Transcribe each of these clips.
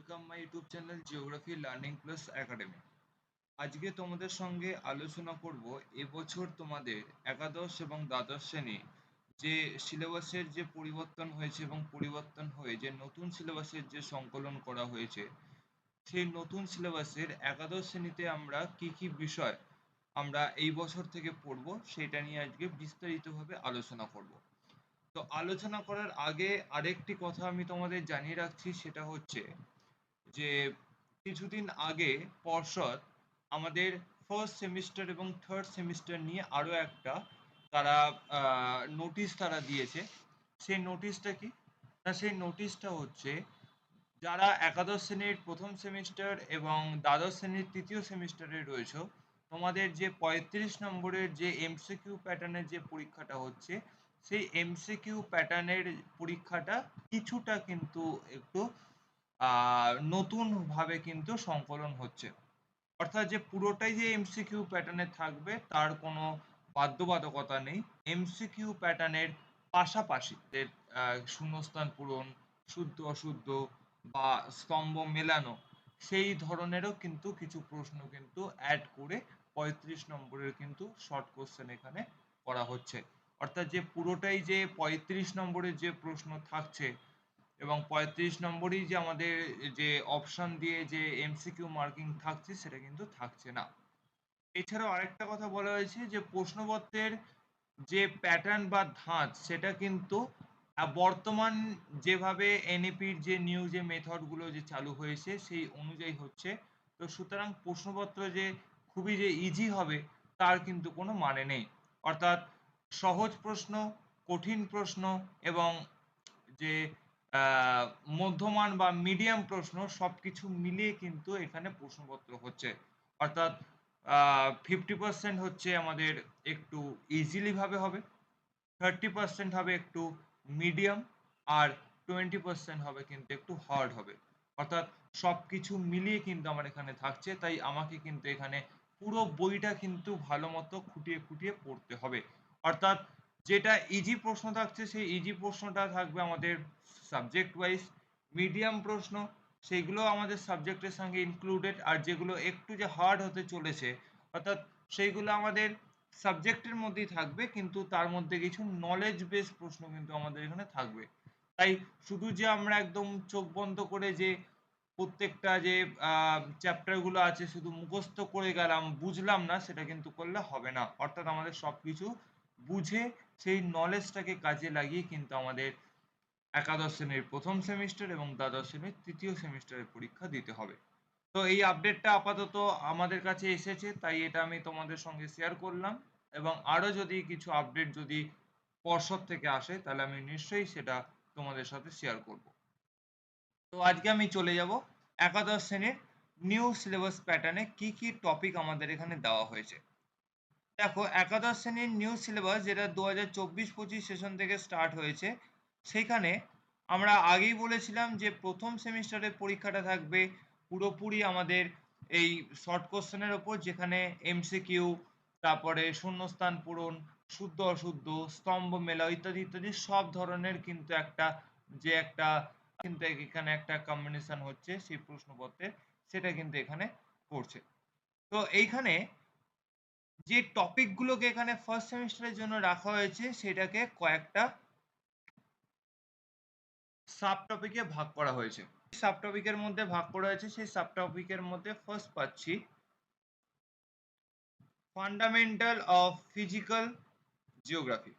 Welcome my YouTube channel geography learning plus academy. আজকে তোমাদের সঙ্গে আলোচনা করব এবছর তোমাদের একাদশ এবং দ্বাদশ শ্রেণী যে সিলেবাসের যে পরিবর্তন হয়েছে এবং পরিবর্তন হয়ে যে নতুন সিলেবাসের যে সংকলন করা হয়েছে, সেই নতুন সিলেবাসের একাদশ শ্রেণীতে আমরা কি কি বিষয় আমরা এই বছর থেকে পড়ব সেটা নিয়ে আজকে বিস্তারিতভাবে আলোচনা করব। তো আলোচনা করার আগে আরেকটি কথা আমি তোমাদের জানিয়ে রাখছি, সেটা হচ্ছে যে কিছুদিন আগে পর্ষদ আমাদের ফার্স্ট সেমিস্টার এবং থার্ড সেমিস্টার নিয়ে আরও একটা তারা নোটিশ তারা দিয়েছে। সেই নোটিশটা কি না, সেই নোটিশটা হচ্ছে যারা একাদশ শ্রেণীর প্রথম সেমিস্টার এবং দ্বাদশ শ্রেণীর তৃতীয় সেমিস্টারে রয়েছে, তোমাদের যে 35 নম্বরের যে এমসিকিউ প্যাটার্নের যে পরীক্ষাটা হচ্ছে, সেই এমসিকিউ প্যাটার্নের পরীক্ষাটা কিছুটা কিন্তু একটু নতুনভাবে কিন্তু সংকলন হচ্ছে। অর্থাৎ যে পুরোটাই যে এমসিকিউ প্যাটার্নে থাকবে তার কোনো বাধ্যবাধকতা নেই। এমসিকিউ প্যাটার্নের পাশাপাশি শূন্যস্থান পূরণ, শুদ্ধ অশুদ্ধ বা স্তম্ভ মেলানো, সেই ধরনেরও কিন্তু কিছু প্রশ্ন কিন্তু অ্যাড করে 35 নম্বরের কিন্তু শর্ট কোশ্চেন এখানে করা হচ্ছে। অর্থাৎ যে পুরোটাই যে 35 নম্বরের যে প্রশ্ন থাকছে এবং 35 নম্বরই যে আমাদের যে অপশন দিয়ে যে এমসিকিউ মার্কিং থাকছে সেটা কিন্তু থাকছে না। এছাড়াও আরেকটা কথা বলা হয়েছে যে প্রশ্নপত্রের যে প্যাটার্ন বা ধাঁচ সেটা কিন্তু বর্তমান যেভাবে এনইপির যে নিউ যে মেথডগুলো যে চালু হয়েছে সেই অনুযায়ী হচ্ছে। তো সুতরাং প্রশ্নপত্র যে খুবই যে ইজি হবে তার কিন্তু কোনো মানে নেই। অর্থাৎ সহজ প্রশ্ন, কঠিন প্রশ্ন এবং যে মধ্যমান বা মিডিয়াম প্রশ্ন সবকিছু মিলিয়ে কিন্তু এখানে প্রশ্নপত্র হচ্ছে। অর্থাৎ 50% হচ্ছে আমাদের একটু ইজিলি ভাবে হবে, 30% হবে একটু মিডিয়াম, আর 20% হবে কিন্তু একটু হার্ড হবে। অর্থাৎ সবকিছু মিলিয়ে কিন্তু আমার এখানে থাকছে, তাই আমাকে কিন্তু এখানে পুরো বইটা কিন্তু ভালো মতো খুঁটিয়ে খুঁটিয়ে পড়তে হবে। অর্থাৎ যেটা ইজি প্রশ্ন থাকছে সেই ইজি প্রশ্নটা থাকবে আমাদের সাবজেক্ট ওয়াইজ, মিডিয়াম প্রশ্ন সেইগুলো আমাদের সাবজেক্টের সঙ্গে ইনক্লুডেড, আর যেগুলো একটু যে হার্ড হতে চলেছে অর্থাৎ সেইগুলো আমাদের সাবজেক্টের মধ্যেই থাকবে, কিন্তু তার মধ্যে কিছু নলেজ বেস প্রশ্ন কিন্তু আমাদের এখানে থাকবে। তাই শুধু যে আমরা একদম চোখ বন্ধ করে যে প্রত্যেকটা যে চ্যাপ্টারগুলো আছে শুধু মুখস্থ করে গেলাম, বুঝলাম না, সেটা কিন্তু করলে হবে না। অর্থাৎ আমাদের সবকিছু বুঝে সেই নলেজটাকে কাজে লাগিয়ে কিন্তু আমাদের একাদশ শ্রেণীর প্রথম সেমিস্টার এবং দ্বাদশ শ্রেণীর তৃতীয় সেমিস্টারের পরীক্ষা দিতে হবে। তো এই আপডেটটা আপাতত আমাদের কাছে এসেছে, তাই এটা আমি তোমাদের সঙ্গে শেয়ার করলাম। এবং আরও যদি কিছু আপডেট যদি পর্ষদ থেকে আসে তাহলে আমি নিশ্চয়ই সেটা তোমাদের সাথে শেয়ার করব। তো আজকে আমি চলে যাব একাদশ শ্রেণীর নিউ সিলেবাস প্যাটার্নে কি কি টপিক আমাদের এখানে দেওয়া হয়েছে। দেখো, একাদশ শ্রেণীর নিউ সিলেবাস যেটা 2024-25 সেশন থেকে স্টার্ট হয়েছে, সেখানে আমরা আগেই বলেছিলাম যে প্রথম সেমিস্টারের পরীক্ষাটা থাকবে পুরোপুরি আমাদের এই শর্ট কোশ্চেনের ওপর, যেখানে এমসিকিউ, তারপরে শূন্যস্থান পূরণ, শুদ্ধ অশুদ্ধ, স্তম্ভ মেলা ইত্যাদি ইত্যাদি সব ধরনের কিন্তু একটা যে একটা কিন্তু এখানে একটা কম্বিনেশন হচ্ছে সেই প্রশ্নপত্রের, সেটা কিন্তু এখানে করছে। তো এইখানে যে টপিকগুলোকে এখানে ফার্স্ট সেমিস্টারের জন্য রাখা হয়েছে সেটাকে কয়েকটা সাব টপিকে ভাগ করা হয়েছে। সাব টপিকের মধ্যে ভাগ করা হয়েছে, সেই সাব টপিকের মধ্যে ফার্স্ট পাচ্ছি ফান্ডামেন্টাল অফ ফিজিক্যাল জিওগ্রাফি।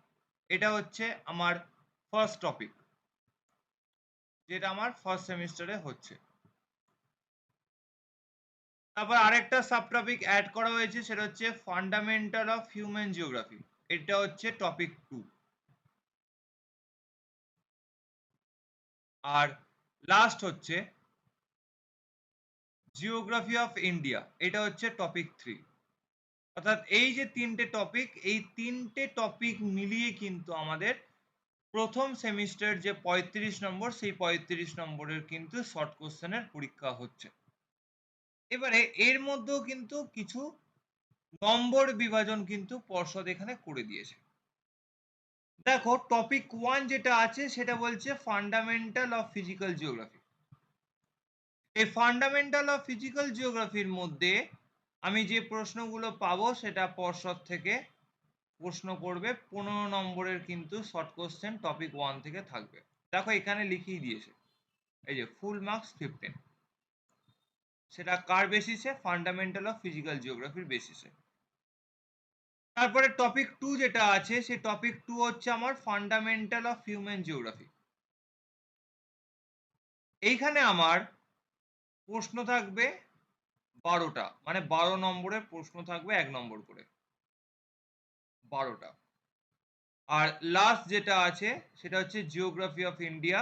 এটা হচ্ছে আমার ফার্স্ট টপিক, যেটা আমার ফার্স্ট সেমিস্টারে হচ্ছে। তারপর আরেকটা সাব টপিক অ্যাড করা হয়েছে, সেটা হচ্ছে ফান্ডামেন্টাল অফ হিউম্যান জিওগ্রাফি। এটা হচ্ছে টপিক 2। আর লাস্ট হচ্ছে জিওগ্রাফি অফ ইন্ডিয়া, এটা হচ্ছে টপিক 3। অর্থাৎ এই যে তিনটে টপিক, এই তিনটে টপিক মিলিয়ে কিন্তু আমাদের প্রথম সেমিস্টার যে 35 নম্বর, সেই 35 নম্বরের কিন্তু শর্ট কোশ্চেনের পরীক্ষা হচ্ছে। এবারে এর মধ্যেও কিন্তু কিছু নম্বর বিভাজন কিন্তু পর্ষদ এখানে করে দিয়েছে। দেখো, টপিক 1 যেটা আছে সেটা বলছে ফান্ডামেন্টাল অফ ফিজিক্যাল জিওগ্রাফি। এই ফান্ডামেন্টাল অফ ফিজিক্যাল জিওগ্রাফির মধ্যে আমি যে প্রশ্নগুলো পাবো সেটা পর্ষদ থেকে প্রশ্ন করবে 15 নম্বরের কিন্তু শর্ট কোশ্চেন টপিক 1 থেকে থাকবে। দেখো এখানে লিখিয়ে দিয়েছে এই যে ফুল মার্কস 15, সেটা কার বেসিসে? ফান্ডামেন্টাল অফ ফিজিক্যাল জিওগ্রাফির বেসিসে। তারপরে টপিক 2 যেটা আছে সেই টপিক 2 হচ্ছে আমার ফান্ডামেন্টাল অফ হিউম্যান জিওগ্রাফি। এইখানে আমার প্রশ্ন থাকবে 12টা, মানে 12 নম্বরের প্রশ্ন থাকবে 1 নম্বর করে, 12টা। আর লাস্ট যেটা আছে সেটা হচ্ছে জিওগ্রাফি অফ ইন্ডিয়া।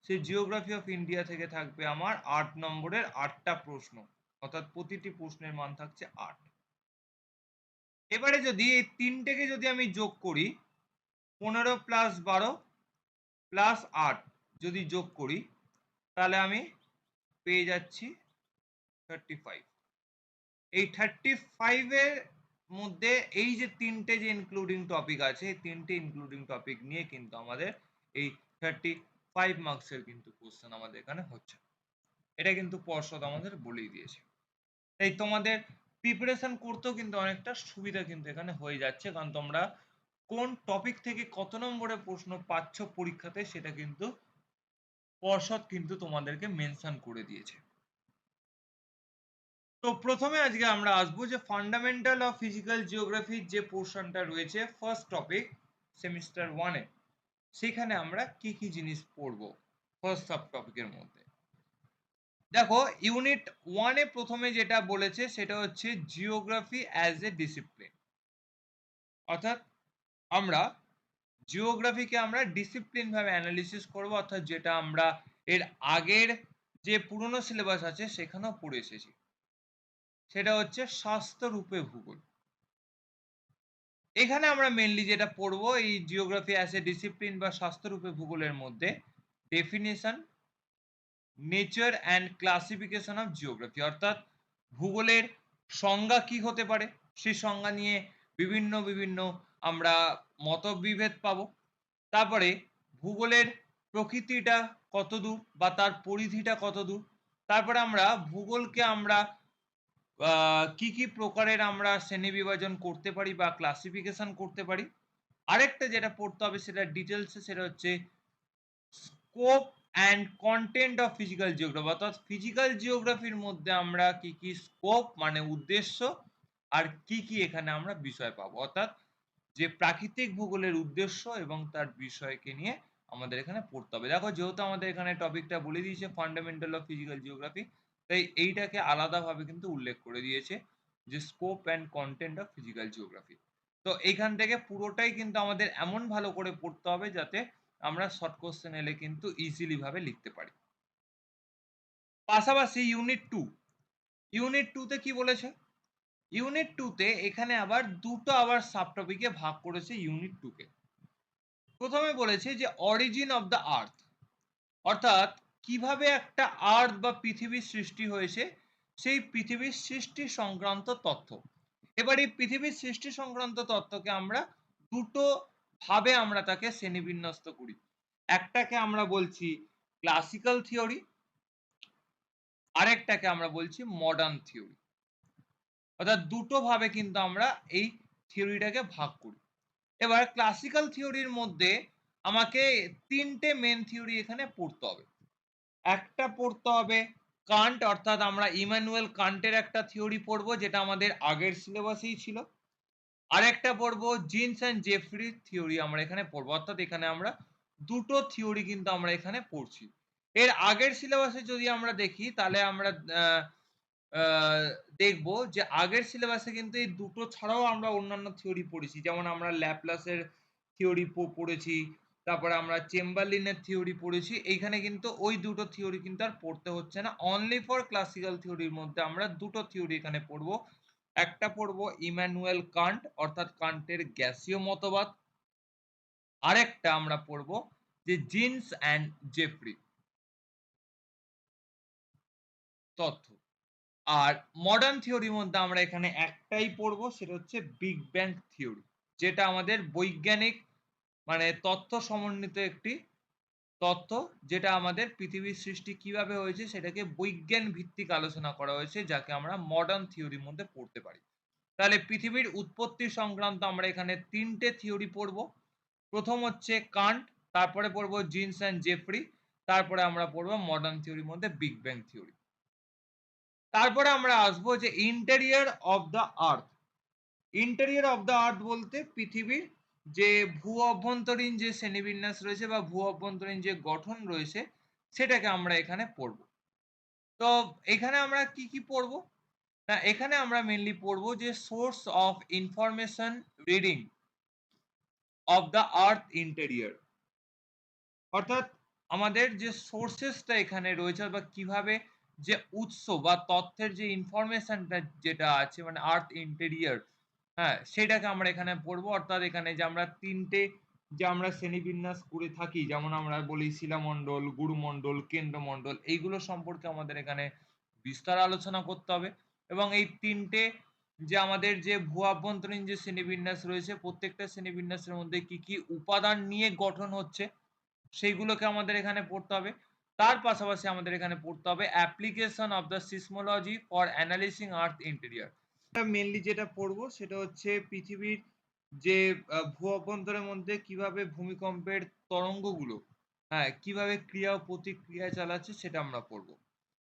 সেই জিওগ্রাফি অফ ইন্ডিয়া থেকে থাকবে আমার 8 নম্বরের 8টা প্রশ্ন, অর্থাৎ প্রতিটি প্রশ্নের মান থাকছে 8। এবারে যদি এই তিনটেকে যদি আমি যোগ করি, 15 প্লাস 12 প্লাস 8 যদি যোগ করি, তাহলে আমি পেয়ে যাচ্ছি 35। এই 35 এর মধ্যে এই যে তিনটে যে ইনক্লুডিং টপিক আছে, এই তিনটে ইনক্লুডিং টপিক নিয়ে কিন্তু আমাদের এই 35 মার্কসের কিন্তু কোশ্চেন আমাদের এখানে হচ্ছে। এটা কিন্তু পর্ষদ আমাদের বলেই দিয়েছে। তাই তোমাদের প্রিপারেশন করতেও কিন্তু অনেকটা সুবিধা কিন্তু এখানে হয়ে যাচ্ছে, কারণ তোমরা কোন টপিক থেকে কত নম্বরের প্রশ্ন পাচ্ছ পরীক্ষাতে সেটা কিন্তু পর্ষদ কিন্তু তোমাদেরকে মেনশন করে দিয়েছে। তো প্রথমে আজকে আমরা আসবো যে ফান্ডামেন্টাল অফ ফিজিক্যাল জিওগ্রাফির যে পোর্শনটা রয়েছে ফার্স্ট টপিক সেমিস্টার 1 এ, সেখানে আমরা কি কি জিনিস পড়বো ফার্স্ট সাব টপিকের মধ্যে। দেখো ইউনিট 1 এ প্রথমে যেটা বলেছে সেটা হচ্ছে জিওগ্রাফি অ্যাজ এ ডিসিপ্লিন, অর্থাৎ আমরা জিওগ্রাফিকে আমরা ডিসিপ্লিন ভাবে অ্যানালিসিস করব, অর্থাৎ যেটা আমরা এর আগের যে পুরনো সিলেবাস আছে সেখানেও পড়ে এসেছি, সেটা হচ্ছে স্বাস্থ্য রূপে ভূগোল। এখানে আমরা মেনলি যেটা পড়বো এই জিওগ্রাফি অ্যাজ এ ডিসিপ্লিন বা স্বাস্থ্যরূপে ভূগোলের মধ্যে definition, nature and classification of geography, অর্থাৎ ভূগোলের সংজ্ঞা কি হতে পারে সেই সংজ্ঞা নিয়ে বিভিন্ন বিভিন্ন আমরা মতবিভেদ পাবো। তারপরে ভূগোলের প্রকৃতিটা কতদূর বা তার পরিধিটা কতদূর। তারপরে আমরা ভূগোলকে আমরা কি কি প্রকারের আমরা শ্রেণী বিভাজন করতে পারি বা ক্লাসিফিকেশন করতে পারি। আরেকটা যেটা পড়তে হবে সেটা ডিটেলসে, সেটা হচ্ছে scope and content of physical geography, অর্থাৎ ফিজিক্যাল জিওগ্রাফির মধ্যে আমরা কি কি স্কোপ মানে উদ্দেশ্য আর কি কি এখানে আমরা বিষয় পাবো, অর্থাৎ যে প্রাকৃতিক ভূগোলের উদ্দেশ্য এবং তার বিষয়কে নিয়ে আমাদের এখানে পড়তে হবে। দেখো যেহেতু আমাদের এখানে টপিকটা বলে দিয়েছে ফান্ডামেন্টাল অফ ফিজিক্যাল জিওগ্রাফি, তাই এইটাকে আলাদাভাবে কিন্তু উল্লেখ করে দিয়েছে যে scope and content of physical geography. তো এইখান থেকে পুরোটাই কিন্তু আমাদের এমন ভালো করে পড়তে হবে যাতে আমরা শর্ট কোশ্চেন এলে কিন্তু ইজিলি ভাবে লিখতে পারি। পাশাপাশি ইউনিট 2 তে কি বলেছে? ইউনিট 2 তে এখানে আবার দুটো আবার সাব টপিকে ভাগ করেছে ইউনিট 2 কে। প্রথমে বলেছে যে অরিজিন অফ দ্য আর্থ, অর্থাৎ কিভাবে একটা আর্থ বা পৃথিবীর সৃষ্টি হয়েছে সেই পৃথিবীর সৃষ্টি সংক্রান্ত তথ্য। এবার এই পৃথিবীর সৃষ্টি সংক্রান্ত তথ্যকে আমরা দুটো ভাবে আমরা তাকে শ্রেণীবিন্যস্ত করি। একটাকে আমরা বলছি ক্লাসিক্যাল থিওরি, আরেকটাকে আমরা বলছি মডার্ন থিওরি, অর্থাৎ দুটো ভাবে কিন্তু আমরা এই থিওরিটাকে ভাগ করি। এবার ক্লাসিক্যাল থিওরির মধ্যে আমাকে তিনটে মেন থিওরি এখানে পড়তে হবে। একটা পড়তে হবে কান্ট, অর্থাৎ আমরা ইমানুয়েল কান্টের একটা থিওরি পড়বো যেটা আমাদের আগের সিলেবাসেই ছিল। আরেকটা পড়বো জিন্স অ্যান্ড জেফ্রি থিওরি আমরা এখানে পড়বো, অর্থাৎ এখানে আমরা দুটো থিওরি কিন্তু আমরা এখানে পড়ছি। এর আগের সিলেবাসে যদি আমরা দেখি তাহলে আমরা দেখবো যে আগের সিলেবাসে কিন্তু এই দুটো ছাড়াও আমরা অন্যান্য থিওরি পড়েছি, যেমন আমরা ল্যাপ্লাসের থিওরি পড়েছি, তারপরে আমরা চেম্বারলিনের থিওরি পড়েছি। এইখানে কিন্তু ওই দুটো থিওরি কিন্তু আর পড়তে হচ্ছে না, অনলি ফর ক্লাসিক্যাল থিওরির মধ্যে আমরা দুটো থিওরি এখানে পড়বো। একটা পড়বো ইমানুয়েল কান্ট, অর্থাৎ কান্টের গ্যাসীয় মতবাদ। আরেকটা আমরা পড়বো যে জিন্স অ্যান্ড জেফ্রি তথ্য। আর মডার্ন থিওরির মধ্যে আমরা এখানে একটাই পড়বো, সেটা হচ্ছে বিগ ব্যাং থিওরি, যেটা আমাদের বৈজ্ঞানিক মানে তথ্য সমন্বিত একটি তথ্য, যেটা আমাদের পৃথিবীর সৃষ্টি কিভাবে হয়েছে সেটাকে বৈজ্ঞান ভিত্তিক আলোচনা করা হয়েছে, যাকে আমরা মডার্ন থিওরির মধ্যে পড়তে পারি। তাহলে পৃথিবীর উৎপত্তি সংক্রান্ত আমরা এখানে ৩ টে থিওরি পড়ব। প্রথম হচ্ছে কান্ট, তারপরে পড়ব জিনস অ্যান্ড জেফ্রি, তারপরে আমরা পড়ব মডার্ন থিওরির মধ্যে বিগ ব্যাং থিওরি। তারপরে আমরা আসবো যে interior of the earth. Interior of the earth বলতে পৃথিবীর যে ভূ অভ্যন্তরীণ যে শ্রেণীবিন্যাস রয়েছে বা ভূ অভ্যন্তরীণ যে গঠন রয়েছে সেটাকে আমরা এখানে পড়ব। তো এখানে আমরা কি কি পড়ব? না, এখানে আমরা মেইনলি পড়ব যে source of information reading of the earth interior. অর্থাৎ আমাদের যে সোর্সেসটা এখানে রয়েছে বা কিভাবে যে উৎস বা তথ্যের যে ইনফরমেশনটা যেটা আছে মানে আর্থ ইন্টেরিয়র, হ্যাঁ, সেটাকে আমরা এখানে পড়বো। অর্থাৎ এখানে যে আমরা ৩ টে যে আমরা শ্রেণীবিন্যাস করে থাকি, যেমন আমরা বলি শিলামণ্ডল, গুরুমণ্ডল, কেন্দ্রমণ্ডল, এইগুলো সম্পর্কে আমাদের এখানে বিস্তার আলোচনা করতে হবে। এবং এই ৩ টে যে আমাদের যে ভূ অভ্যন্তরীণ যে শ্রেণীবিন্যাস রয়েছে, প্রত্যেকটা শ্রেণীবিন্যাসের মধ্যে কি, কি উপাদান নিয়ে গঠন হচ্ছে সেইগুলোকে আমাদের এখানে পড়তে হবে। তার পাশাপাশি আমাদের এখানে পড়তে হবে application of the seismology for analysing earth interior. Mainly যেটা পড়বো সেটা হচ্ছে পৃথিবীর যে ভূ অভ্যন্তরের মধ্যে কিভাবে ভূমিকম্পের তরঙ্গগুলো, হ্যাঁ, কিভাবে ক্রিয়া ও প্রতিক্রিয়া চালাচ্ছে সেটা আমরা পড়বো।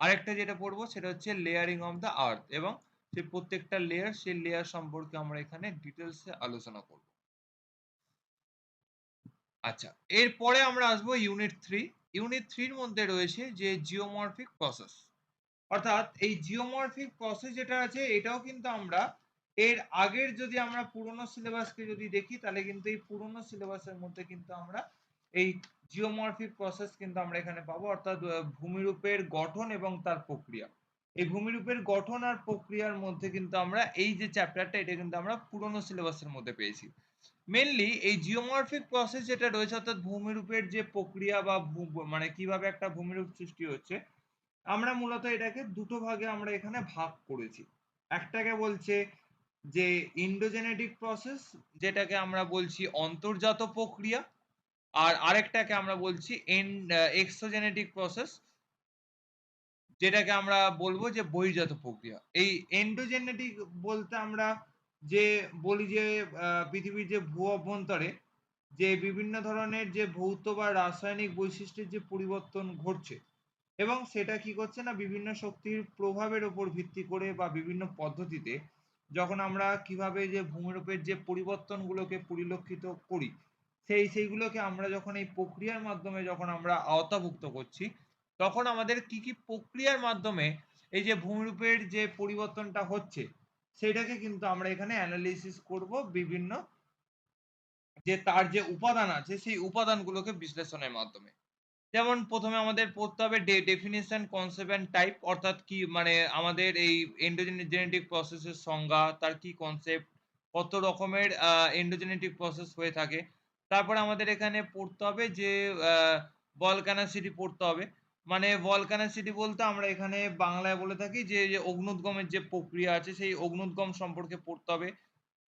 আরেকটা যেটা পড়বো সেটা হচ্ছে লেয়ারিং অফ দ্য আর্থ, এবং সেই প্রত্যেকটা লেয়ার, সেই লেয়ার সম্পর্কে আমরা এখানে ডিটেলসে আলোচনা করব। আচ্ছা, এরপরে আমরা আসবো ইউনিট 3। ইউনিট 3 এর মধ্যে রয়েছে যে জিওমরফিক প্রসেস। অর্থাৎ এই জিওমরফিক প্রসেস যেটা আছে এটাও কিন্তু আমরা এর আগের যদি আমরা পুরনো সিলেবাসকে যদি দেখি তাহলে কিন্তু এই পুরনো সিলেবাসের মধ্যে কিন্তু আমরা এই জিওমরফিক প্রসেস কিন্তু আমরা এখানে পাবো। অর্থাৎ ভূমিরূপের গঠন এবং তার প্রক্রিয়া। এই ভূমিরূপের গঠন আর প্রক্রিয়ার মধ্যে কিন্তু আমরা এই যে চ্যাপ্টারটা এটা কিন্তু আমরা পুরনো সিলেবাসের মধ্যে পেয়েছি। মেনলি এই জিওমরফিক প্রসেস যেটা রয়েছে অর্থাৎ ভূমিরূপের যে প্রক্রিয়া বা মানে কিভাবে একটা ভূমিরূপ সৃষ্টি হচ্ছে, আমরা মূলত এটাকে দুটো ভাগে আমরা এখানে ভাগ করেছি। একটাকে বলছে যে ইন্ডোজেনেটিক প্রসেস, যেটাকে আমরা বলছি অন্তর্জাত প্রক্রিয়া, আর আরেকটাকে আমরা বলছি এক্সোজেনেটিক প্রসেস, যেটাকে আমরা বলবো যে বহির্জাত প্রক্রিয়া। এই এন্ডোজেনেটিক বলতে আমরা যে বলি যে পৃথিবীর যে ভূ অভ্যন্তরে যে বিভিন্ন ধরনের যে ভৌত বা রাসায়নিক বৈশিষ্ট্যের যে পরিবর্তন ঘটছে, এবং সেটা কি করছে না বিভিন্ন শক্তির প্রভাবের উপর ভিত্তি করে বা বিভিন্ন পদ্ধতিতে যখন আমরা কিভাবে যে ভূমিরূপের যে পরিবর্তনগুলোকে পরিলক্ষিত করি, সেইগুলোকে আমরা যখন এই প্রক্রিয়ার মাধ্যমে যখন আমরা আওতাভুক্ত করছি, তখন আমাদের কি কি প্রক্রিয়ার মাধ্যমে এই যে ভূমিরূপের যে পরিবর্তনটা হচ্ছে সেটাকে কিন্তু আমরা এখানে অ্যানালিসিস করব বিভিন্ন যে তার যে উপাদান আছে সেই উপাদানগুলোকে বিশ্লেষণের মাধ্যমে। যেমন প্রথমে আমাদের পড়তে হবে ডেফিনিশন, কনসেপ্ট এন্ড টাইপ, অর্থাৎ কি মানে আমাদের এই এন্ডোজেনেটিক প্রসেসের সংজ্ঞা, তার কি কনসেপ্ট, কত রকমের এন্ডোজেনেটিক প্রসেস হয়ে থাকে। তারপরে আমাদের এখানে পড়তে হবে যে ভলকানোসিটি পড়তে হবে। মানে ভলকানোসিটি বলতে আমরা এখানে বাংলায় বলে থাকি যে অগ্নুদ্গমের যে প্রক্রিয়া আছে সেই অগ্নুদ্গম সম্পর্কে পড়তে হবে।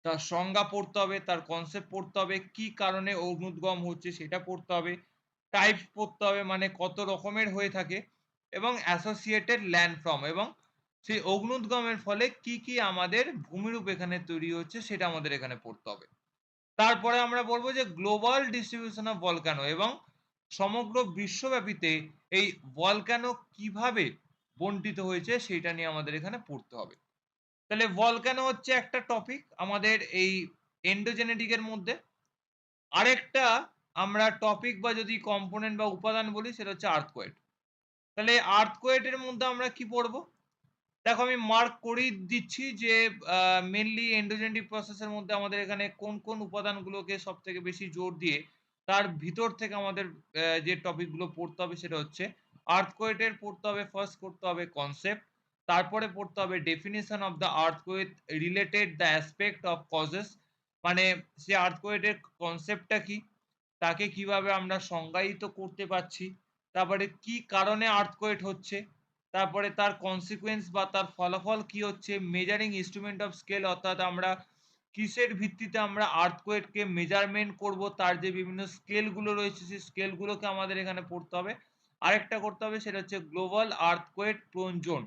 তার সংজ্ঞা পড়তে হবে, তার কনসেপ্ট পড়তে হবে, কি কারণে অগ্নুদ্গম হচ্ছে সেটা পড়তে হবে, টাইপস পড়তে হবে মানে কত রকমের হয়ে থাকে, এবং অ্যাসোসিয়েটেড ল্যান্ডফর্ম, এবং সেই অগ্নুদ্গমের ফলে কি কি আমাদের ভূমিরূপ এখানে তৈরি হচ্ছে সেটা আমাদের এখানে পড়তে হবে। তারপরে আমরা বলবো যে গ্লোবাল ডিস্ট্রিবিউশন অফ ভলক্যানো, এবং সমগ্র বিশ্বব্যাপীতে এই ভলক্যানো কিভাবে বন্টিত হয়েছে সেটা নিয়ে আমাদের এখানে পড়তে হবে। তাহলে ভলক্যানো হচ্ছে একটা টপিক আমাদের এই এন্ডোজেনেটিক এর মধ্যে। আরেকটা আমরা টপিক বা যদি কম্পোনেন্ট বা উপাদান বলি সেটা হচ্ছে আর্থকোয়েট। তাহলে আর্থকোয়েট এর মধ্যে আমরা কি পড়বো? দেখো আমি মার্ক করেই দিচ্ছি যে মেইনলি এন্ডোজেনেটিক প্রসেস এর মধ্যে আমাদের এখানে কোন কোন উপাদানগুলোকে সবথেকে বেশি জোর দিয়ে তার ভিতর থেকে আমাদের যে টপিক গুলো পড়তে হবে সেটা হচ্ছে আর্থকোয়েট এর পড়তে হবে, ফার্স্ট করতে হবে কনসেপ্ট, তারপরে পড়তে হবে definition of the earthquake related the aspect of causes, মানে সে আর্থকোয়েট এর কনসেপ্টটা কি, তাকে কিভাবে আমরা সংজ্ঞায়িত করতে পারছি, তারপরে কি কারণে আর্থকোয়েট হচ্ছে, তারপরে তার কনসিকুয়েন্স বা তার ফলাফল কি হচ্ছে, মেজারিং ইনস্ট্রুমেন্ট অফ স্কেল, অর্থাৎ আমরা কিসের ভিত্তিতে আমরা আর্থকোয়েককে মেজারমেন্ট করব, তার যে বিভিন্ন স্কেলগুলো রয়েছে সেই স্কেলগুলোকে আমাদের এখানে পড়তে হবে। আরেকটা করতে হবে সেটা হচ্ছে গ্লোবাল আর্থকোয়েক প্রোন জোন।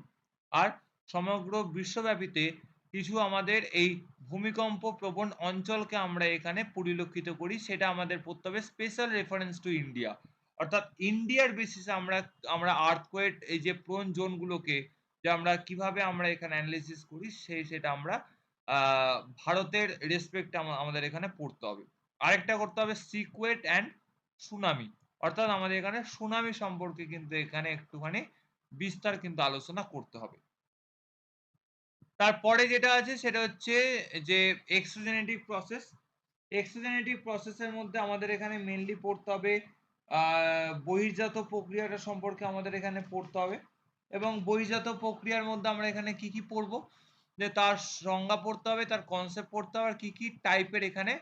আর সমগ্র বিশ্বব্যাপীতে কিছু আমাদের এই ভূমিকম্প প্রবণ অঞ্চলকে আমরা এখানে পরিলক্ষিত করি, সেটা আমাদের পড়তে হবে স্পেশাল রেফারেন্স টু ইন্ডিয়া। অর্থাৎ ইন্ডিয়ার বেসিসে আমরা আমরা আর্থকোয়েক এই যে প্রোন জোনগুলোকে যে আমরা কিভাবে আমরা এখানে অ্যানালিসিস করি সেটা আমরা ভারতের রেসপেক্টে আমাদের এখানে পড়তে হবে। আরেকটা করতে হবে সিকুয়েট অ্যান্ড সুনামি। অর্থাৎ আমাদের এখানে সুনামি সম্পর্কে কিন্তু এখানে একটুখানি বিস্তার কিন্তু আলোচনা করতে হবে। তারপরে যেটা আছে সেটা হচ্ছে যে এক্সোজেনেটিক প্রসেস। এক্সোজেনেটিক প্রসেসের মধ্যে আমাদের এখানে মেইনলি পড়তে হবে বহির্জাত প্রক্রিয়াটা সম্পর্কে আমাদের এখানে পড়তে হবে। এবং বহির্জাত প্রক্রিয়ার মধ্যে আমরা এখানে কি কি পড়বো, যে তার সংজ্ঞা পড়তে হবে, তার কনসেপ্ট পড়তে হবে, আর কি কি টাইপের এখানে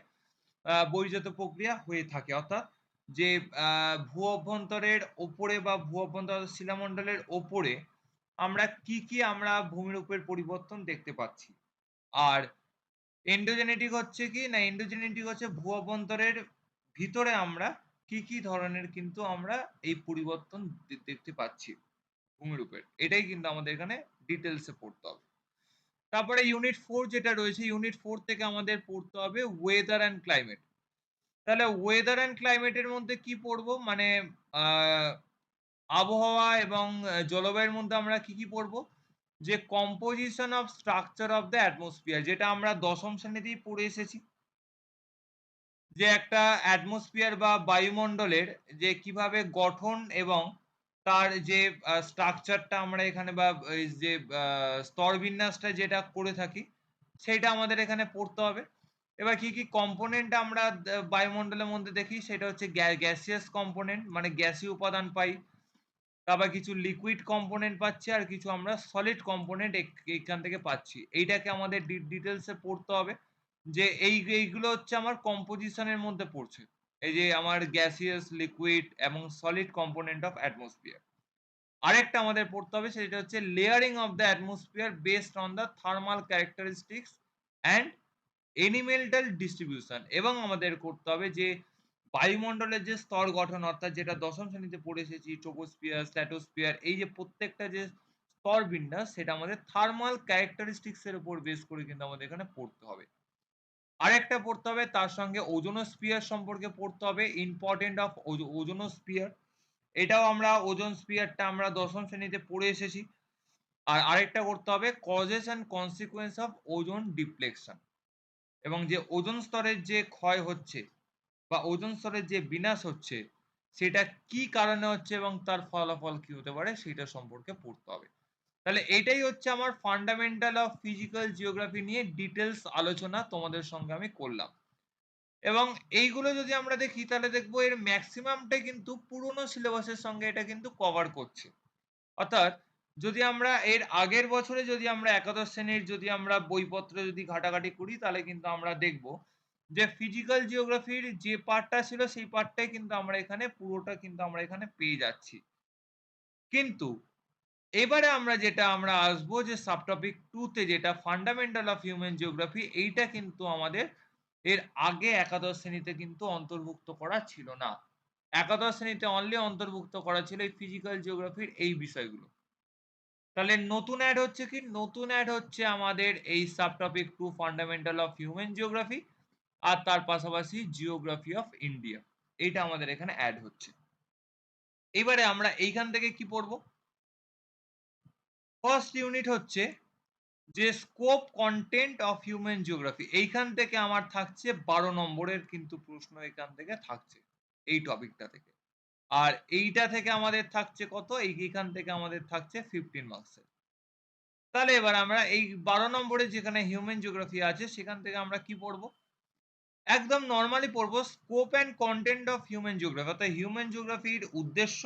বহির্জাত প্রক্রিয়া হয়ে থাকে। অর্থাৎ যে ভূ অভ্যন্তরের ওপরে বা ভূ অভ্যন্তর শিলামণ্ডলের ওপরে আমরা কি কি আমরা ভূমিরূপের পরিবর্তন দেখতে পাচ্ছি। আর এন্ডোজেনেটিক হচ্ছে কি না, এন্ডোজেনেটিক হচ্ছে ভূ অভ্যন্তরের ভিতরে আমরা কি কি ধরনের কিন্তু আমরা এই পরিবর্তন দেখতে পাচ্ছি ভূমিরূপের, এটাই কিন্তু আমাদের এখানে ডিটেলসে পড়তে হবে। তারপরে ইউনিট 4 যেটা রয়েছে, ইউনিট 4 থেকে আমাদের পড়তে হবে ওয়েদার অ্যান্ড ক্লাইমেট। তাহলে ওয়েদার অ্যান্ড ক্লাইমেটের মধ্যে কি পড়বো, মানে আবহাওয়া এবং জলবায়ুর মধ্যে আমরা কি কি পড়বো, যে composition of structure of the atmosphere, যেটা আমরা দশম শ্রেণীতেই পড়ে এসেছি, যে একটা অ্যাটমসফিয়ার বা বায়ুমণ্ডলের যে কিভাবে গঠন এবং তার যে স্ট্রাকচারটা আমরা এখানে বা এই যে স্তর বিন্যাসটা যেটা করে থাকি সেটা আমাদের এখানে পড়তে হবে। এবার কি কি কম্পোনেন্ট আমরা বায়ুমণ্ডলের মধ্যে দেখি, সেটা হচ্ছে গ্যাসিয়াস কম্পোনেন্ট, মানে গ্যাসীয় উপাদান পাই। তারপর কিছু লিকুইড কম্পোনেন্ট পাচ্ছি, আর কিছু আমরা সলিড কম্পোনেন্ট এখান থেকে পাচ্ছি। এইটাকে আমাদের ডিটেলসে পড়তে হবে, যে এইগুলো হচ্ছে আমার কম্পোজিশনের মধ্যে পড়ছে, এই যে আমার গ্যাসিয়াস, লিকুইড এবং সলিড কম্পোনেন্ট অফ অ্যাটমসফিয়ার। আরেকটা আমাদের পড়তে হবে সেটা হচ্ছে layering of the atmosphere based on the thermal characteristics and elemental distribution. এবং আমাদের করতে হবে যে বায়ুমণ্ডলের যে স্তর গঠন, অর্থাৎ যেটা দশম শ্রেণীতে পড়ে এসেছি, ট্রোপোস্ফিয়ার, স্ট্র্যাটোস্ফিয়ার, এই যে প্রত্যেকটা যে স্তর বিন্যাস সেটা আমাদের থার্মাল ক্যারেক্টারিস্টিক্স এর উপর বেস করে কিন্তু আমাদের এখানে পড়তে হবে। আরেকটা পড়তে হবে তার সঙ্গে ওজোনোস্ফিয়ার সম্পর্কে পড়তে হবে, ইম্পর্টেন্ট অফ ওজোনোস্ফিয়ার। এটাও আমরা ওজোন স্ফিয়ারটা আমরা দশম শ্রেণীতে পড়ে এসেছি। আর আরেকটা করতে হবে causes and consequence of ozone depletion, এবং যে ওজোন স্তরের যে ক্ষয় হচ্ছে বা ওজোন স্তরের যে বিনাশ হচ্ছে সেটা কি কারণে হচ্ছে এবং তার ফলাফল কি হতে পারে সেটা সম্পর্কে পড়তে হবে। তাহলে এটাই হচ্ছে আমার ফান্ডামেন্টাল অফ ফিজিক্যাল জিওগ্রাফি নিয়ে ডিটেলস আলোচনা তোমাদের সঙ্গে আমি করলাম। এবং এইগুলো যদি আমরা দেখি তাহলে দেখবো এর ম্যাক্সিমামটাই কিন্তু পুরনো সিলেবাসের সঙ্গে এটা কিন্তু কভার করছে। অর্থাৎ যদি আমরা এর আগের বছরে যদি আমরা একাদশ শ্রেণীর যদি আমরা বইপত্র যদি ঘাটাঘাটি করি তাহলে কিন্তু আমরা দেখব যে ফিজিক্যাল জিওগ্রাফির যে পার্টটা ছিল সেই পার্টটাই কিন্তু আমরা এখানে পুরোটা কিন্তু আমরা এখানে পেয়ে যাচ্ছি। কিন্তু এবারে আমরা যেটা আমরা আসবো যে সাবটপিক 2 তে, যেটা ফান্ডামেন্টাল অফ হিউম্যান জিওগ্রাফি, এইটা কিন্তু আমাদের এর আগে একাদশ শ্রেণীতে কিন্তু অন্তর্ভুক্ত করা ছিল না। একাদশ শ্রেণীতে অনলি অন্তর্ভুক্ত করা ছিল এই ফিজিক্যাল জিওগ্রাফির এই বিষয়গুলো। তাহলে নতুন অ্যাড হচ্ছে কি, নতুন অ্যাড হচ্ছে আমাদের এই সাবটপিক 2 ফান্ডামেন্টাল অফ হিউম্যান জিওগ্রাফি, আর তার পাশাপাশি জিওগ্রাফি অফ ইন্ডিয়া, এইটা আমাদের এখানে অ্যাড হচ্ছে। এবারে আমরা এইখান থেকে কি পড়বো, ফার্স্ট ইউনিট হচ্ছে যে scope content of human geography. এইখান থেকে আমার থাকছে 12 নম্বরের কিন্তু প্রশ্ন এখান থেকে থাকছে এই টপিকটা থেকে। আর এইটা থেকে আমাদের থাকছে কত, এইখান থেকে আমাদের থাকছে 15 মার্কসের। তাহলে এবার আমরা এই 12 নম্বরে যেখানে হিউম্যান জিওগ্রাফি আছে সেখান থেকে আমরা কি পড়বো, একদম নরমালি পড়বো scope and content of human geography, অর্থাৎ হিউম্যান জিওগ্রাফির উদ্দেশ্য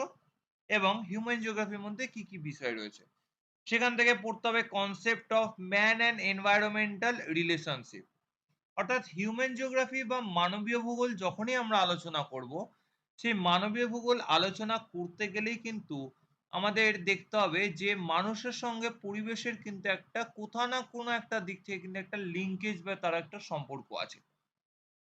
এবং হিউম্যান জিওগ্রাফির মধ্যে কি কি বিষয় রয়েছে। সেখান থেকে পড়তে হবে concept of man and environmental relationship. অর্থাৎ হিউম্যান জিওগ্রাফি বা মানবীয় ভূগোল যখনই আমরা আলোচনা করব, সেই মানবীয় ভূগোল আলোচনা করতে গেলেই কিন্তু আমাদের দেখতে হবে যে মানুষের সঙ্গে পরিবেশের কিন্তু একটা কোথাও না কোনো একটা দিক থেকে কিন্তু একটা লিঙ্কেজ বা তার একটা সম্পর্ক আছে।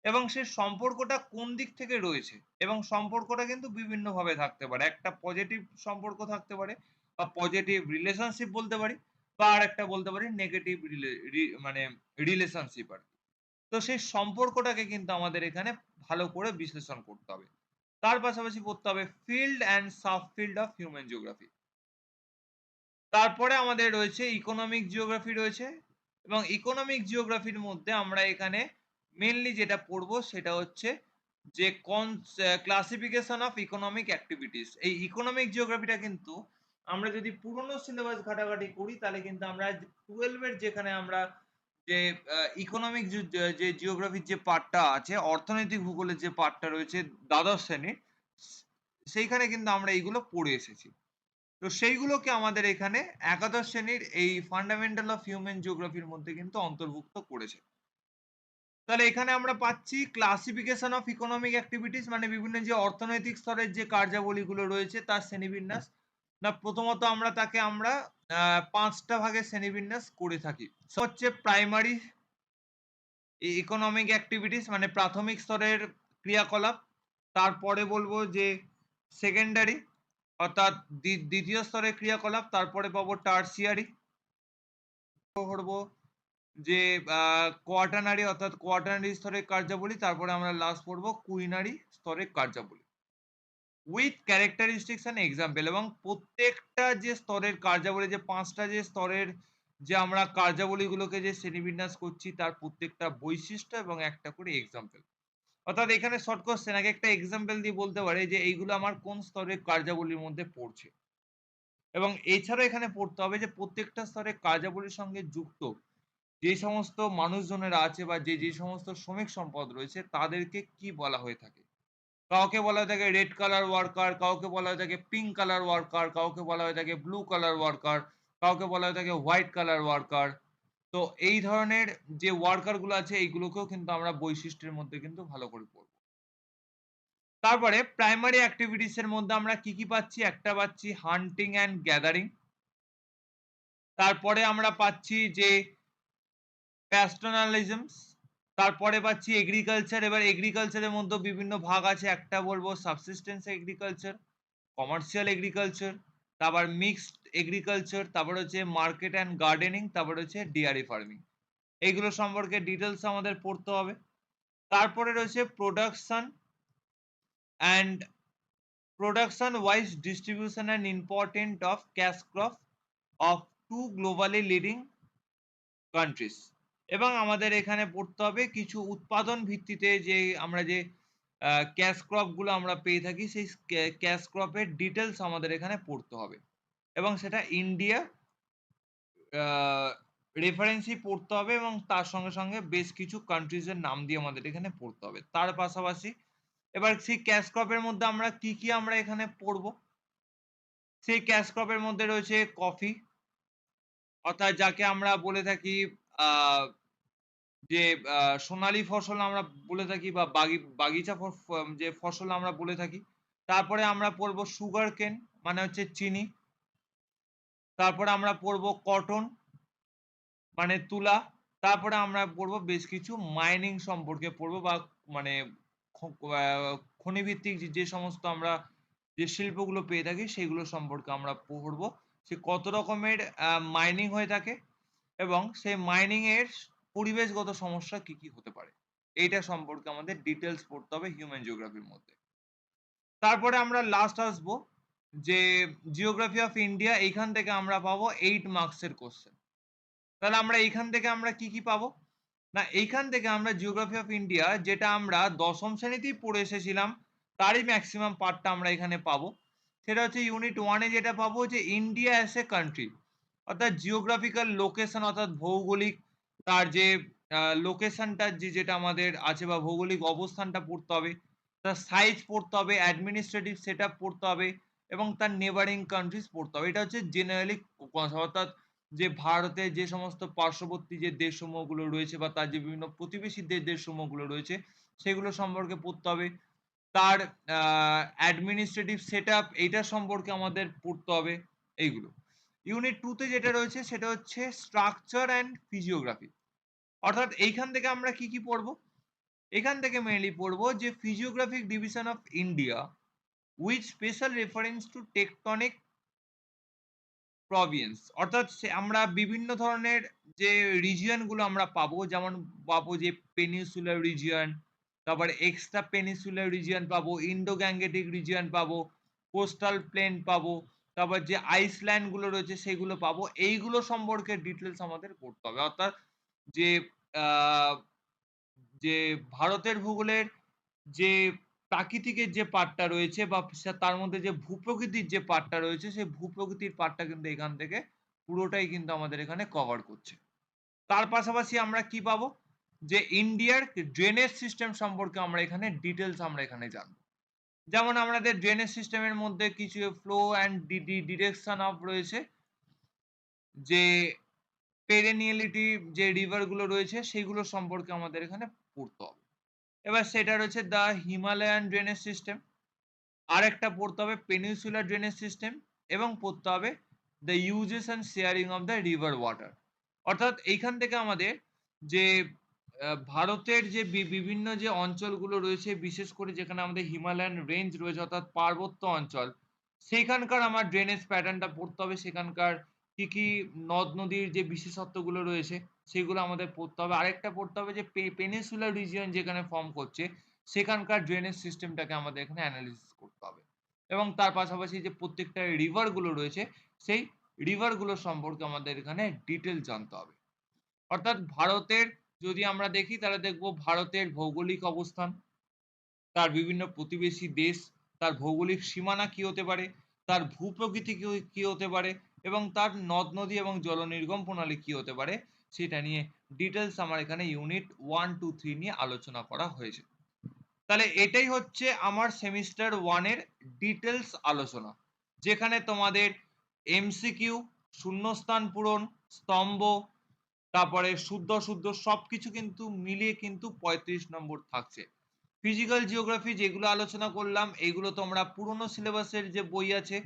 এবং সেই সম্পর্কটা কোন দিক থেকে রয়েছে এবং সম্পর্কটা কিন্তু বিভিন্নভাবে থাকতে পারে। একটা পজিটিভ সম্পর্ক থাকতে পারে বা পজিটিভ রিলেশনশিপ বলতে পারি বা আরেকটা বলতে পারি নেগেটিভ মানে রিলেশনশিপ আরকি। তো সেই সম্পর্কটাকে কিন্তু আমাদের এখানে ভালো করে বিশ্লেষণ করতে হবে। তার পাশাপাশি পড়তে হবে field and sub field of human geography. তারপরে আমাদের রয়েছে ইকোনমিক জিওগ্রাফি রয়েছে এবং ইকোনমিক জিওগ্রাফির মধ্যে আমরা এখানে মেইনলি যেটা পড়বো সেটা হচ্ছে যে ক্লাসিফিকেশন অফ ইকোনমিক অ্যাক্টিভিটিস। এই ইকোনমিক জিওগ্রাফিটা কিন্তু আমরা যদি পুরনো সিলেবাস ঘাটাঘাটি করি তাহলে কিন্তু আমরা 12 এর যেখানে আমরা যে ইকোনমিক যে জিওগ্রাফির যে পার্টটা আছে, অর্থনৈতিক ভূগোলের যে পার্টটা রয়েছে দ্বাদশ শ্রেণীর, সেইখানে কিন্তু আমরা এইগুলো পড়ে এসেছি। তো সেইগুলোকে আমাদের এখানে একাদশ শ্রেণীর এই ফান্ডামেন্টাল অফ হিউম্যান জিওগ্রাফির মধ্যে কিন্তু অন্তর্ভুক্ত করেছে। তাহলে এখানে আমরা পাচ্ছি ক্লাসিফিকেশন অফ ইকোনমিক অ্যাক্টিভিটিস, মানে বিভিন্ন যে অর্থনৈতিক স্তরের যে কার্যাবলীগুলো রয়েছে তার শ্রেণীবিন্যাস। না প্রথমত আমরা তাকে ৫ টা ভাগে শ্রেণীবিন্যাস করে থাকি। হচ্ছে প্রাইমারি ইকোনমিক অ্যাক্টিভিটিস, মানে প্রাথমিক স্তরের ক্রিয়াকলাপ। তারপরে বলবো যে সেকেন্ডারি অর্থাৎ দ্বিতীয় স্তরের ক্রিয়াকলাপ। তারপরে পাবো টার্সিয়ারি, পড়বো যে কোয়াটার্নারি অর্থাৎ কোয়াটার্নারি স্তরের কার্যাবলী। তারপরে আমরা লাস্ট পড়বো কুইনারি স্তরের কার্যাবলী উইথ ক্যারেক্টারিস্টিক্স অ্যান্ড এক্সাম্পল। এবং প্রত্যেকটা যে স্তরের কার্যাবলী, যে ৫ টা যে স্তরের যে আমরা কার্যাবলীগুলোকে যে শ্রেণীবিন্যাস করছি তার প্রত্যেকটা বৈশিষ্ট্য এবং একটা করে এক্সাম্পল। অর্থাৎ এখানে শর্ট কোয়েশ্চেন আগে একটা এক্সাম্পল দিয়ে বলতে পারে যে এইগুলো আমার কোন স্তরের কার্যাবলীর মধ্যে পড়ছে। এবং এছাড়াও এখানে পড়তে হবে যে প্রত্যেকটা স্তরের কার্যাবলীর সঙ্গে যুক্ত যে সমস্ত মানুষজনেরা আছে বা যে সমস্ত শ্রমিক সম্পদ রয়েছে তাদেরকে কি বলা হয়ে থাকে। কাউকে বলা হয়ে থাকে রেড কালার ওয়ার্কার, কাউকে বলা হয়ে থাকে পিঙ্ক কালার ওয়ার্কার, কাউকে বলা হয়ে থাকে ব্লু কালার ওয়ার্কার, কাউকে বলা হয়ে থাকে হোয়াইট কালার ওয়ার্কার। তো এই ধরনের যে ওয়ার্কার গুলো আছে এইগুলোকেও কিন্তু আমরা বৈশিষ্ট্যের মধ্যে কিন্তু ভালো করে পড়ব। তারপরে প্রাইমারি অ্যাক্টিভিটিস এর মধ্যে আমরা কি কি পাচ্ছি? একটা পাচ্ছি হান্টিং অ্যান্ড গ্যাদারিং। তারপরে আমরা পাচ্ছি যে প্যাস্টোরালিজমস। তারপরে পাচ্ছি এগ্রিকালচার। এবার এগ্রিকালচারের মধ্যেও বিভিন্ন ভাগ আছে। একটা বলবো সাবসিস্টেন্স এগ্রিকালচার, কমার্শিয়াল এগ্রিকালচার, তারপর মিক্সড এগ্রিকালচার, তারপর হচ্ছে মার্কেট অ্যান্ড গার্ডেনিং, তারপর হচ্ছে ডেয়ারি ফার্মিং। এইগুলো সম্পর্কে ডিটেলস আমাদের পড়তে হবে। তারপরে রয়েছে production and production wise distribution and important of cash crop of two globally leading countries. এবং আমাদের এখানে পড়তে হবে কিছু উৎপাদন ভিত্তিতে যে আমরা যে ক্যাশ ক্রপ গুলো আমরা পেয়ে থাকি সেই ক্যাশ ক্রপের ডিটেলস আমাদের এখানে পড়তে হবে এবং সেটা ইন্ডিয়া রেফারেন্সই পড়তে হবে এবং তার সঙ্গে সঙ্গে বেশ কিছু কান্ট্রিজ এর নাম দিয়ে আমাদের এখানে পড়তে হবে। তার পাশাপাশি এবার সেই ক্যাশ ক্রপের মধ্যে আমরা কি আমরা এখানে পড়বো? সেই ক্যাশ ক্রপের মধ্যে রয়েছে কফি, অর্থাৎ যাকে আমরা বলে থাকি আহ যে সোনালী ফসল আমরা বলে থাকি বা বাগিচা যে ফসল আমরা বলে থাকি। তারপরে আমরা পড়বো সুগার কেন, মানে হচ্ছে চিনি। তারপরে আমরা পড়বো কটন, মানে তুলা। তারপরে আমরা পড়বো বেশ কিছু মাইনিং সম্পর্কে পড়বো বা মানে খ খনি ভিত্তিক যে সমস্ত আমরা যে শিল্পগুলো পেয়ে থাকি সেগুলো সম্পর্কে আমরা পড়বো। সে কত রকমের মাইনিং হয়ে থাকে এবং সেই মাইনিং এর পরিবেশগত সমস্যা কি হতে পারে। এইটা সম্পর্কে আমাদের ডিটেইলস পড়তে হবে হিউম্যান জিওগ্রাফির মধ্যে। তারপরে আমরা লাস্ট আসবো যে জিওগ্রাফি অফ ইন্ডিয়া। এইখান থেকে আমরা পাবো 8 মার্কস এর কোয়েশ্চেন। তাহলে আমরা এইখান থেকে আমরা কি পাবো? না এইখান থেকে আমরা জিওগ্রাফি অফ ইন্ডিয়া যেটা আমরা দশম শ্রেণীতেই পড়ে এসেছিলাম তারই ম্যাক্সিমাম পার্টটা আমরা এখানে পাবো। সেটা হচ্ছে ইউনিট 1 এ যেটা পাবো যে ইন্ডিয়া অ্যাজ এ কান্ট্রি, অর্থাৎ জিওগ্রাফিক্যাল লোকেশন অর্থাৎ ভৌগোলিক তার যে লোকেশনটা যেটা আমাদের আছে বা ভৌগোলিক অবস্থানটা পড়তে হবে। তার সাইজ পড়তে হবে, অ্যাডমিনিস্ট্রেটিভ সেটআপ পড়তে হবে এবং তার নেবারিং কান্ট্রিজ পড়তে হবে। এটা হচ্ছে জেনারেলি অর্থাৎ যে ভারতের যে সমস্ত পার্শ্ববর্তী যে দেশসমূহগুলো রয়েছে বা তার যে বিভিন্ন প্রতিবেশী দেশসমূহগুলো রয়েছে সেগুলো সম্পর্কে পড়তে হবে। তার অ্যাডমিনিস্ট্রেটিভ সেটআপ এইটা সম্পর্কে আমাদের পড়তে হবে এইগুলো। ইউনিট 2 তে যেটা রয়েছে সেটা হচ্ছে স্ট্রাকচার অ্যান্ড ফিজিওগ্রাফি। অর্থাৎ এইখান থেকে আমরা কি কি পড়বো? এখান থেকে মেইনলি পড়বো যে physiographic division of India with special reference to tectonic Province. অর্থাৎ আমরা বিভিন্ন ধরনের যে রিজিয়ন গুলো আমরা পাবো, যেমন পাবো যে পেনিনসুলার রিজিয়ন, তারপরে এক্সট্রা পেনিনসুলার রিজিয়ন পাবো, ইন্ডো গ্যাঙ্গেটিক রিজিয়ন পাবো, কোস্টাল প্লেন পাবো, তারপর যে আইসল্যান্ড গুলো রয়েছে সেগুলো পাবো। এইগুলো সম্পর্কে ডিটেলস আমাদের পড়তে হবে। অর্থাৎ যে আহ, যে ভারতের ভূগোলের যে প্রাকৃতিকের যে পার্টটা রয়েছে বা তার মধ্যে যে ভূপ্রকৃতির যে পার্টটা রয়েছে সেই ভূপ্রকৃতির পার্টটা কিন্তু এখান থেকে পুরোটাই কিন্তু আমাদের এখানে কভার করছে। তার পাশাপাশি আমরা কি পাবো? যে ইন্ডিয়ার ড্রেনেজ সিস্টেম সম্পর্কে আমরা এখানে ডিটেলস আমরা এখানে জানবো। যেমন আমাদের ড্রেনেজ সিস্টেমের মধ্যে কিছু ফ্লো অ্যান্ড ডিরেকশন অফ রয়েছে, যে পেরেনিয়ালিটি যে রিভার গুলো রয়েছে সেগুলো সম্পর্কে আমাদের এখানে পড়তে হবে। এবার সেটা রয়েছে দ্য হিমালয়ান ড্রেনেজ সিস্টেম, আরেকটা পড়তে হবে পেনিনসুলার ড্রেনেজ সিস্টেম, এবং পড়তে হবে the uses and sharing of the river water. অর্থাৎ এইখান থেকে আমাদের যে ভারতের যে বিভিন্ন যে অঞ্চলগুলো রয়েছে, বিশেষ করে যেখানে আমাদের হিমালয়ান রেঞ্জ রয়েছে অর্থাৎ পার্বত্য অঞ্চল, সেইখানকার আমার ড্রেনেজ প্যাটার্নটা পড়তে হবে। সেখানকার কি কি নদ নদীর যে বিশেষত্বগুলো রয়েছে সেগুলো আমাদের পড়তে হবে। আরেকটা পড়তে হবে যে পেনিনসুলার রিজিয়ন যেখানে ফর্ম করছে সেখানকার ড্রেনেজ সিস্টেমটাকে আমাদের এখানে অ্যানালিসিস করতে হবে। এবং তার পাশাপাশি যে প্রত্যেকটা রিভার গুলো রয়েছে সেই রিভার গুলো সম্পর্কে আমাদের এখানে ডিটেল জানতে হবে। অর্থাৎ ভারতের যদি আমরা দেখি তাহলে দেখব ভারতের ভৌগোলিক অবস্থান, তার বিভিন্ন প্রতিবেশী দেশ, তার ভৌগোলিক সীমানা কি হতে পারে, তার ভূপ্রকৃতি কি হতে পারে, এবং তার নদ নদী এবং জলনির্গম প্রণালী কি হতে পারে, সেটা নিয়ে ডিটেলস আমার এখানে ইউনিট 1, 2, 3 নিয়ে আলোচনা করা হয়েছে। তাহলে এটাই হচ্ছে আমার সেমিস্টার 1 এর ডিটেলস আলোচনা, যেখানে তোমাদের এমসিকিউ, শূন্যস্থান পূরণ, স্তম্ভ, তারপরে শুদ্ধ শুদ্ধ সবকিছু কিন্তু মিলিয়ে কিন্তু 35 নম্বর থাকছে। ফিজিক্যাল জিওগ্রাফি যেগুলো আলোচনা করলাম এইগুলো তোমরা পুরনো সিলেবাসের যে বই আছে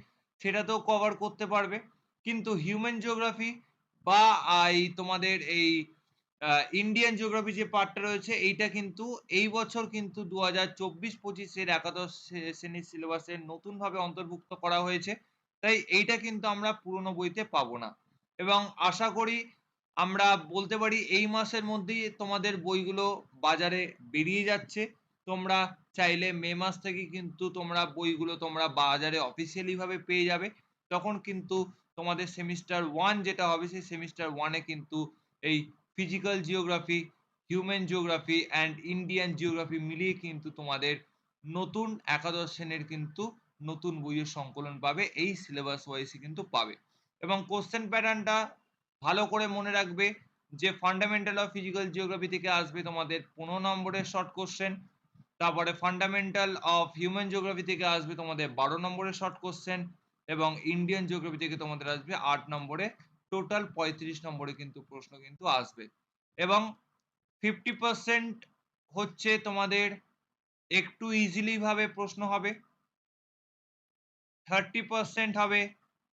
সেটাতেও কভার করতে পারবে, কিন্তু হিউম্যান জিওগ্রাফি বা এই তোমাদের এই ইন্ডিয়ান জিওগ্রাফি যে পার্টটা রয়েছে এইটা কিন্তু এই বছর কিন্তু 2024-25 একাদশ শ্রেণীর সিলেবাসে নতুনভাবে অন্তর্ভুক্ত করা হয়েছে। তাই এইটা কিন্তু আমরা পুরনো বইতে পাবো না, এবং আশা করি আমরা বলতে পারি এই মাসের মধ্যেই তোমাদের বইগুলো বাজারে বেরিয়ে যাচ্ছে। তোমরা চাইলে মে মাস থেকে কিন্তু তোমরা বইগুলো তোমরা বাজারে অফিসিয়ালি ভাবে পেয়ে যাবে। তখন কিন্তু তোমাদের সেমিস্টার 1 যেটা হবে সেই সেমিস্টার 1 এ কিন্তু এই physical geography, human geography and Indian geography মিলিয়ে কিন্তু তোমাদের নতুন একাদশ শ্রেণীর কিন্তু নতুন বইয়ের সংকলন পাবে, এই সিলেবাস ওয়াইজই কিন্তু পাবে। এবং কোশ্চেন প্যাটার্নটা ভালো করে মনে রাখবে যে ফান্ডামেন্টাল অফ ফিজিক্যাল জিওগ্রাফি থেকে আসবে তোমাদের 15 নম্বরের শর্ট কোশ্চেন, তারপরে ফান্ডামেন্টাল অফ হিউম্যান জিওগ্রাফি থেকে আসবে তোমাদের 12 নম্বরের শর্ট কোশ্চেন, এবং ইন্ডিয়ান জিওগ্রাফি থেকে তোমাদের আসবে 8 নম্বরে। টোটাল 35 নম্বরে কিন্তু প্রশ্ন কিন্তু আসবে, এবং 50% হচ্ছে তোমাদের একটু ইজিলি ভাবে প্রশ্ন হবে, 30% হবে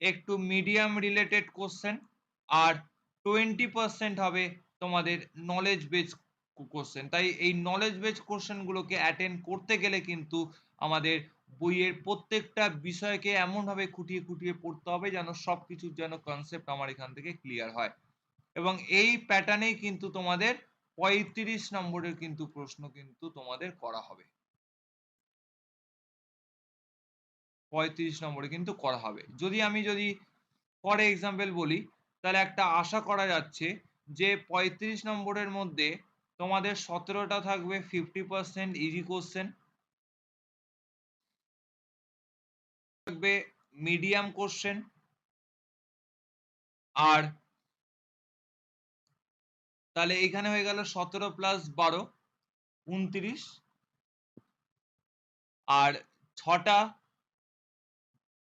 একটু মিডিয়াম রিলেটেড কোশ্চেন, আর 20% হবে তোমাদের নলেজ বেস কোশ্চেন। তাই এই নলেজ বেস কোশ্চেন গুলোকে অ্যাটেন্ড করতে গেলে কিন্তু আমাদের বইয়ের প্রত্যেকটা বিষয়কে এমন ভাবে খুঁটিয়ে খুঁটিয়ে পড়তে হবে যেন সবকিছুর যেন কনসেপ্ট আমার এখান থেকে ক্লিয়ার হয়। এবং এই প্যাটার্নেই কিন্তু তোমাদের 35 নম্বরের কিন্তু প্রশ্ন কিন্তু তোমাদের করা হবে, 35 নম্বরে কিন্তু করা হবে। যদি ফর এক্সাম্পল বলি, তাহলে একটা আশা করা যাচ্ছে যে 35 নম্বরের মধ্যে তোমাদের 17টা থাকবে 50% ইজি কোশ্চেন, থাকবে মিডিয়াম কোশ্চেন, আর তাহলে এখানে হয়ে গেল 17 প্লাস 12 29, আর 6টা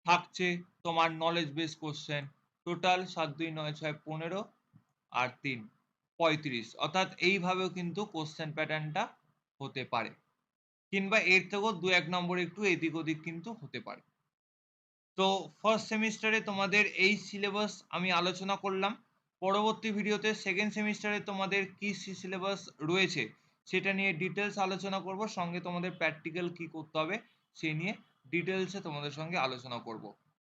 থাকছে তোমার নলেজ বেস কোশ্চেন। টোটাল 7 2 9 6 15 আর 3 35। অর্থাৎ এইভাবেও কিন্তু কোশ্চেন প্যাটার্নটা হতে পারে। কিংবা এর থেকেও 2-1 নম্বর একটু এদিক ওদিক কিন্তু হতে পারে। তো ফার্স্ট সেমিস্টারে তোমাদের এই সিলেবাস আমি আলোচনা করলাম। পরবর্তী ভিডিওতে সেকেন্ড সেমিস্টারে তোমাদের কি সিলেবাস রয়েছে সেটা নিয়ে ডিটেলস আলোচনা করব, সঙ্গে তোমাদের প্র্যাকটিক্যাল কি করতে হবে সে নিয়ে ডিটেলসে তোমাদের সঙ্গে আলোচনা করব।